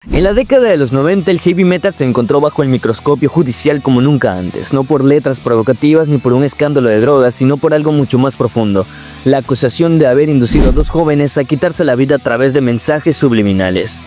En la década de los 90 el heavy metal se encontró bajo el microscopio judicial como nunca antes, no por letras provocativas ni por un escándalo de drogas, sino por algo mucho más profundo: la acusación de haber inducido a dos jóvenes a quitarse la vida a través de mensajes subliminales.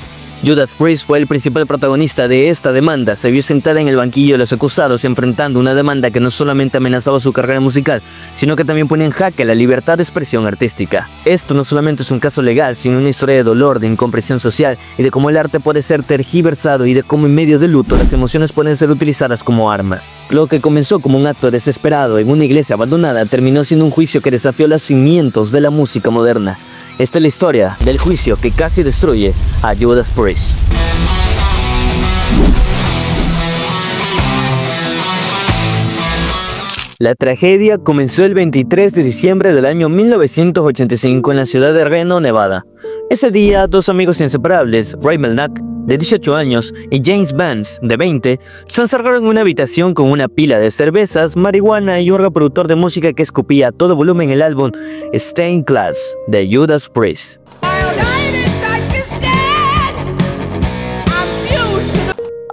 Judas Priest fue el principal protagonista de esta demanda. Se vio sentada en el banquillo de los acusados enfrentando una demanda que no solamente amenazaba su carrera musical, sino que también ponía en jaque la libertad de expresión artística. Esto no solamente es un caso legal, sino una historia de dolor, de incomprensión social y de cómo el arte puede ser tergiversado y de cómo en medio del luto las emociones pueden ser utilizadas como armas. Lo que comenzó como un acto desesperado en una iglesia abandonada terminó siendo un juicio que desafió los cimientos de la música moderna. Esta es la historia del juicio que casi destruye a Judas Priest. La tragedia comenzó el 23 de diciembre del año 1985 en la ciudad de Reno, Nevada. Ese día, dos amigos inseparables, Ray Melnick, de 18 años, y James Vance, de 20, se encerraron en una habitación con una pila de cervezas, marihuana y un reproductor de música que escupía a todo volumen el álbum Stained Glass de Judas Priest.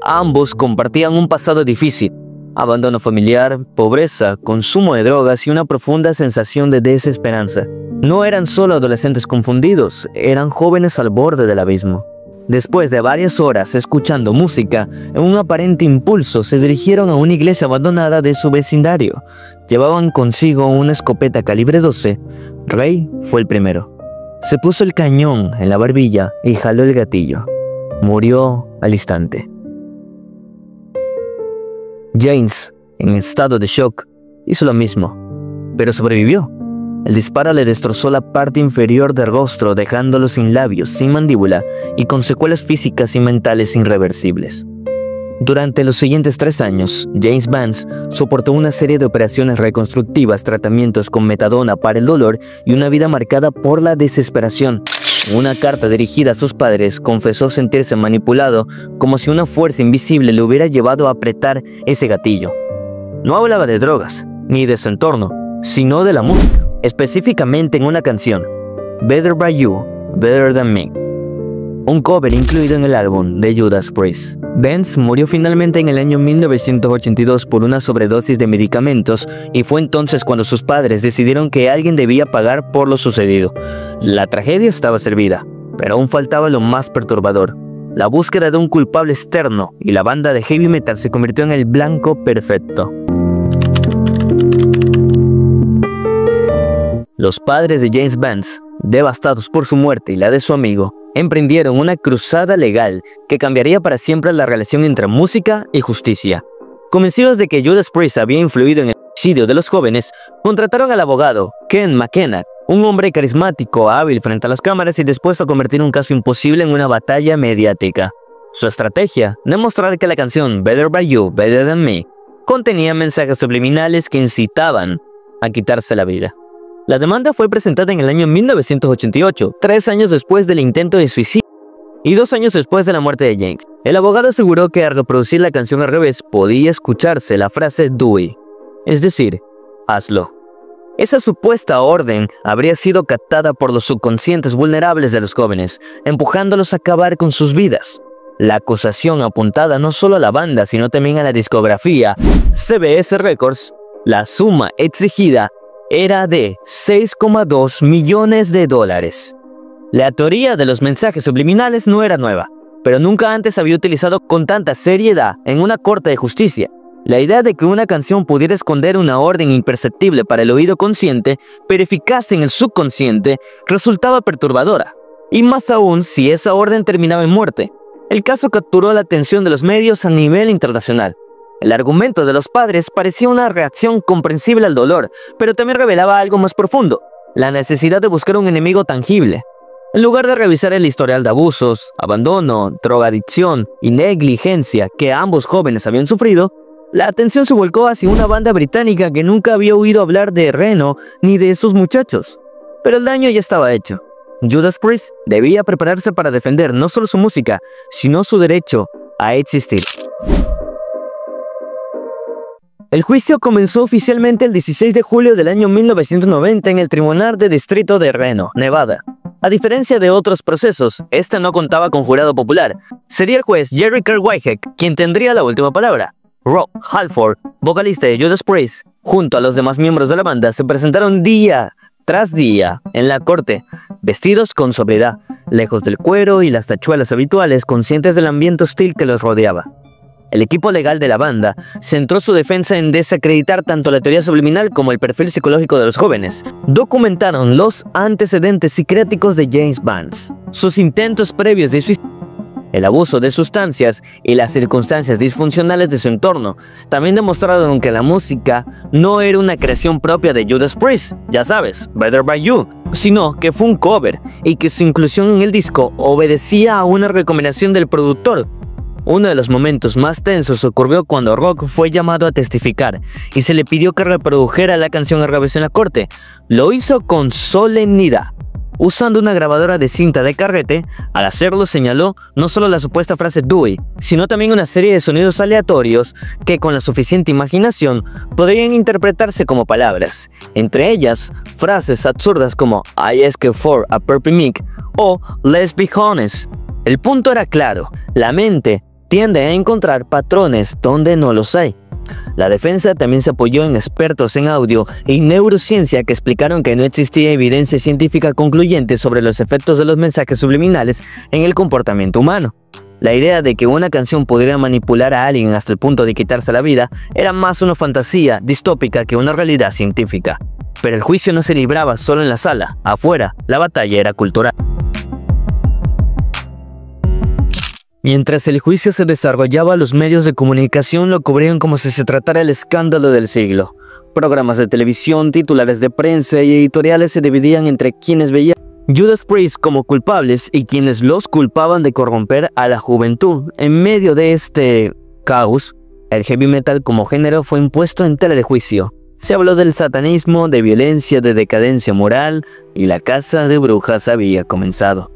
Ambos compartían un pasado difícil: abandono familiar, pobreza, consumo de drogas y una profunda sensación de desesperanza. No eran solo adolescentes confundidos, eran jóvenes al borde del abismo. Después de varias horas escuchando música, en un aparente impulso se dirigieron a una iglesia abandonada de su vecindario. Llevaban consigo una escopeta calibre 12. Ray fue el primero. Se puso el cañón en la barbilla y jaló el gatillo. Murió al instante. James, en estado de shock, hizo lo mismo, pero sobrevivió. El disparo le destrozó la parte inferior del rostro, dejándolo sin labios, sin mandíbula y con secuelas físicas y mentales irreversibles. Durante los siguientes 3 años, James Vance soportó una serie de operaciones reconstructivas, tratamientos con metadona para el dolor y una vida marcada por la desesperación. En una carta dirigida a sus padres, confesó sentirse manipulado, como si una fuerza invisible le hubiera llevado a apretar ese gatillo. No hablaba de drogas, ni de su entorno, sino de la música, específicamente en una canción, Better By You, Better Than Me, un cover incluido en el álbum de Judas Priest. Vance murió finalmente en el año 1982 por una sobredosis de medicamentos, y fue entonces cuando sus padres decidieron que alguien debía pagar por lo sucedido. La tragedia estaba servida, pero aún faltaba lo más perturbador: la búsqueda de un culpable externo, y la banda de heavy metal se convirtió en el blanco perfecto. Los padres de James Vance, devastados por su muerte y la de su amigo, emprendieron una cruzada legal que cambiaría para siempre la relación entre música y justicia. Convencidos de que Judas Priest había influido en el suicidio de los jóvenes, contrataron al abogado Ken McKenna, un hombre carismático, hábil frente a las cámaras y dispuesto a convertir un caso imposible en una batalla mediática. Su estrategia: demostrar que la canción Better By You, Better Than Me contenía mensajes subliminales que incitaban a quitarse la vida. La demanda fue presentada en el año 1988, 3 años después del intento de suicidio y 2 años después de la muerte de James. El abogado aseguró que al reproducir la canción al revés podía escucharse la frase "do it", es decir, hazlo. Esa supuesta orden habría sido captada por los subconscientes vulnerables de los jóvenes, empujándolos a acabar con sus vidas. La acusación apuntada no solo a la banda, sino también a la discografía CBS Records. La suma exigida era de $6,2 millones. La teoría de los mensajes subliminales no era nueva, pero nunca antes había utilizado con tanta seriedad en una corte de justicia. La idea de que una canción pudiera esconder una orden imperceptible para el oído consciente, pero eficaz en el subconsciente, resultaba perturbadora, y más aún si esa orden terminaba en muerte. El caso capturó la atención de los medios a nivel internacional. El argumento de los padres parecía una reacción comprensible al dolor, pero también revelaba algo más profundo: la necesidad de buscar un enemigo tangible. En lugar de revisar el historial de abusos, abandono, drogadicción y negligencia que ambos jóvenes habían sufrido, la atención se volcó hacia una banda británica que nunca había oído hablar de Reno ni de esos muchachos. Pero el daño ya estaba hecho. Judas Priest debía prepararse para defender no solo su música, sino su derecho a existir. El juicio comenzó oficialmente el 16 de julio del año 1990 en el Tribunal de Distrito de Reno, Nevada. A diferencia de otros procesos, este no contaba con jurado popular. Sería el juez Jerry Kerr Whitehead quien tendría la última palabra. Rob Halford, vocalista de Judas Priest, junto a los demás miembros de la banda, se presentaron día tras día en la corte, vestidos con sobriedad, lejos del cuero y las tachuelas habituales, conscientes del ambiente hostil que los rodeaba. El equipo legal de la banda centró su defensa en desacreditar tanto la teoría subliminal como el perfil psicológico de los jóvenes. Documentaron los antecedentes psiquiátricos de James Vance, sus intentos previos de suicidio, el abuso de sustancias y las circunstancias disfuncionales de su entorno. También demostraron que la música no era una creación propia de Judas Priest, ya sabes, Better By You, sino que fue un cover y que su inclusión en el disco obedecía a una recomendación del productor. Uno de los momentos más tensos ocurrió cuando Rock fue llamado a testificar y se le pidió que reprodujera la canción al revés en la corte. Lo hizo con solemnidad, usando una grabadora de cinta de carrete. Al hacerlo señaló no solo la supuesta frase "Dewey", sino también una serie de sonidos aleatorios que con la suficiente imaginación podrían interpretarse como palabras, entre ellas frases absurdas como "I ask for a purple mic" o "Let's be honest". El punto era claro: la mente tiende a encontrar patrones donde no los hay. La defensa también se apoyó en expertos en audio y neurociencia que explicaron que no existía evidencia científica concluyente sobre los efectos de los mensajes subliminales en el comportamiento humano. La idea de que una canción pudiera manipular a alguien hasta el punto de quitarse la vida era más una fantasía distópica que una realidad científica. Pero el juicio no se libraba solo en la sala. Afuera, la batalla era cultural. Mientras el juicio se desarrollaba, los medios de comunicación lo cubrían como si se tratara el escándalo del siglo. Programas de televisión, titulares de prensa y editoriales se dividían entre quienes veían Judas Priest como culpables y quienes los culpaban de corromper a la juventud. En medio de este caos, el heavy metal como género fue impuesto en tela de juicio. Se habló del satanismo, de violencia, de decadencia moral, y la caza de brujas había comenzado.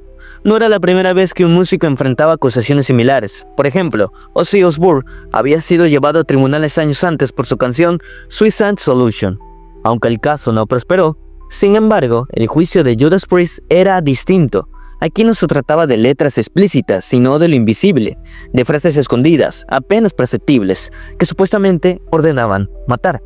No era la primera vez que un músico enfrentaba acusaciones similares. Por ejemplo, Ozzy Osbourne había sido llevado a tribunales años antes por su canción Suicide Solution. Aunque el caso no prosperó, sin embargo, el juicio de Judas Priest era distinto. Aquí no se trataba de letras explícitas, sino de lo invisible, de frases escondidas, apenas perceptibles, que supuestamente ordenaban matar.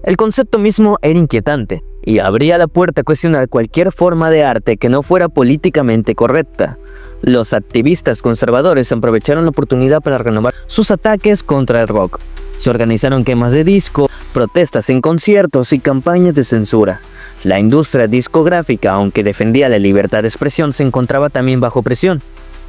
El concepto mismo era inquietante y abría la puerta a cuestionar cualquier forma de arte que no fuera políticamente correcta. Los activistas conservadores aprovecharon la oportunidad para renovar sus ataques contra el rock. Se organizaron quemas de disco, protestas en conciertos y campañas de censura. La industria discográfica, aunque defendía la libertad de expresión, se encontraba también bajo presión.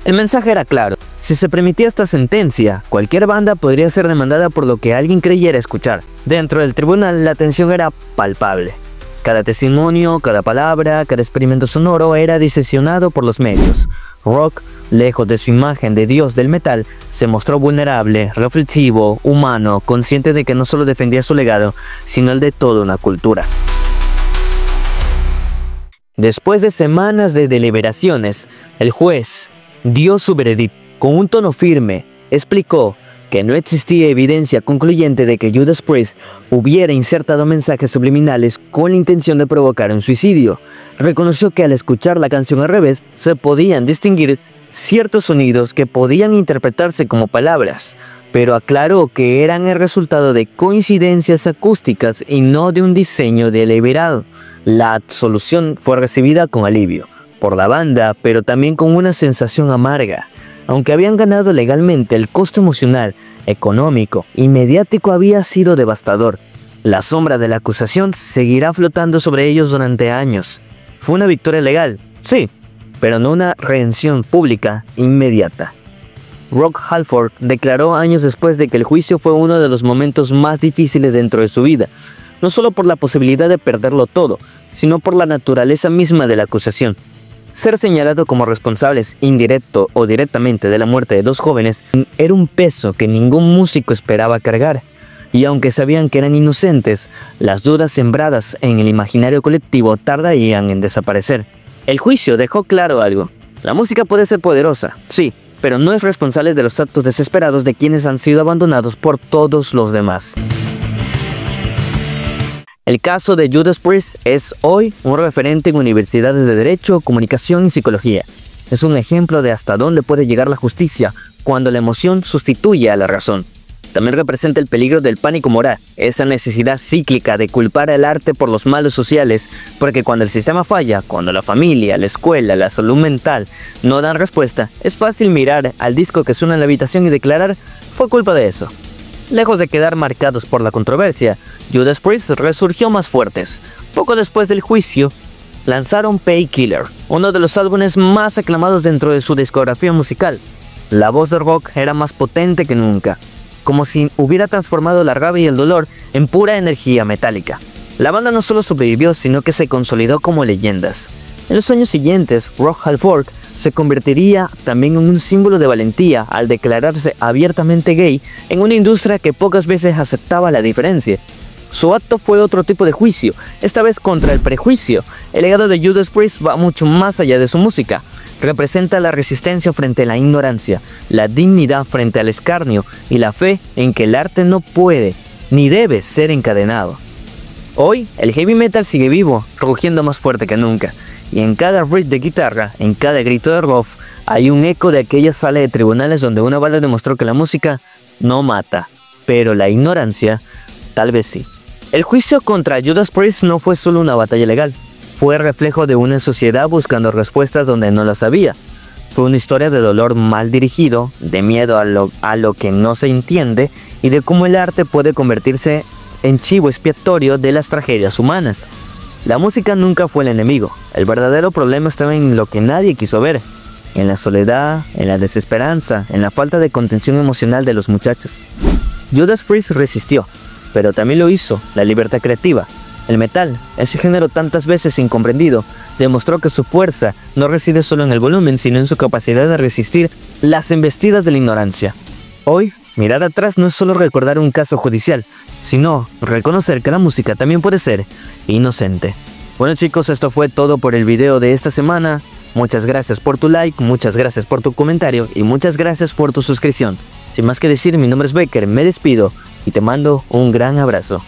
El mensaje era claro: si se permitía esta sentencia, cualquier banda podría ser demandada por lo que alguien creyera escuchar. Dentro del tribunal, la tensión era palpable. Cada testimonio, cada palabra, cada experimento sonoro era diseccionado por los medios. Rock, lejos de su imagen de dios del metal, se mostró vulnerable, reflexivo, humano, consciente de que no solo defendía su legado, sino el de toda una cultura. Después de semanas de deliberaciones, el juez dio su veredicto. Con un tono firme, explicó que no existía evidencia concluyente de que Judas Priest hubiera insertado mensajes subliminales con la intención de provocar un suicidio. Reconoció que al escuchar la canción al revés, se podían distinguir ciertos sonidos que podían interpretarse como palabras, pero aclaró que eran el resultado de coincidencias acústicas y no de un diseño deliberado. La absolución fue recibida con alivio por la banda, pero también con una sensación amarga. Aunque habían ganado legalmente, el costo emocional, económico y mediático había sido devastador. La sombra de la acusación seguirá flotando sobre ellos durante años. Fue una victoria legal, sí, pero no una redención pública inmediata. Rob Halford declaró años después de que el juicio fue uno de los momentos más difíciles dentro de su vida, no solo por la posibilidad de perderlo todo, sino por la naturaleza misma de la acusación. Ser señalado como responsables indirecto o directamente de la muerte de dos jóvenes era un peso que ningún músico esperaba cargar, y aunque sabían que eran inocentes, las dudas sembradas en el imaginario colectivo tardarían en desaparecer. El juicio dejó claro algo: la música puede ser poderosa, sí, pero no es responsable de los actos desesperados de quienes han sido abandonados por todos los demás. El caso de Judas Priest es hoy un referente en universidades de Derecho, Comunicación y Psicología. Es un ejemplo de hasta dónde puede llegar la justicia cuando la emoción sustituye a la razón. También representa el peligro del pánico moral, esa necesidad cíclica de culpar al arte por los males sociales, porque cuando el sistema falla, cuando la familia, la escuela, la salud mental no dan respuesta, es fácil mirar al disco que suena en la habitación y declarar, fue culpa de eso. Lejos de quedar marcados por la controversia, Judas Priest resurgió más fuertes. Poco después del juicio, lanzaron Painkiller, uno de los álbumes más aclamados dentro de su discografía musical. La voz de rock era más potente que nunca, como si hubiera transformado la rabia y el dolor en pura energía metálica. La banda no solo sobrevivió, sino que se consolidó como leyendas. En los años siguientes, Rob Halford se convertiría también en un símbolo de valentía al declararse abiertamente gay en una industria que pocas veces aceptaba la diferencia. Su acto fue otro tipo de juicio, esta vez contra el prejuicio. El legado de Judas Priest va mucho más allá de su música. Representa la resistencia frente a la ignorancia, la dignidad frente al escarnio y la fe en que el arte no puede ni debe ser encadenado. Hoy, el heavy metal sigue vivo, rugiendo más fuerte que nunca. Y en cada riff de guitarra, en cada grito de Rob, hay un eco de aquella sala de tribunales donde una bala demostró que la música no mata, pero la ignorancia, tal vez sí. El juicio contra Judas Priest no fue solo una batalla legal, fue reflejo de una sociedad buscando respuestas donde no las había. Fue una historia de dolor mal dirigido, de miedo a lo que no se entiende y de cómo el arte puede convertirse en chivo expiatorio de las tragedias humanas. La música nunca fue el enemigo, el verdadero problema estaba en lo que nadie quiso ver, en la soledad, en la desesperanza, en la falta de contención emocional de los muchachos. Judas Priest resistió, pero también lo hizo la libertad creativa. El metal, ese género tantas veces incomprendido, demostró que su fuerza no reside solo en el volumen, sino en su capacidad de resistir las embestidas de la ignorancia. Hoy, mirar atrás no es solo recordar un caso judicial, sino reconocer que la música también puede ser inocente. Bueno chicos, esto fue todo por el video de esta semana. Muchas gracias por tu like, muchas gracias por tu comentario y muchas gracias por tu suscripción. Sin más que decir, mi nombre es Becker, me despido y te mando un gran abrazo.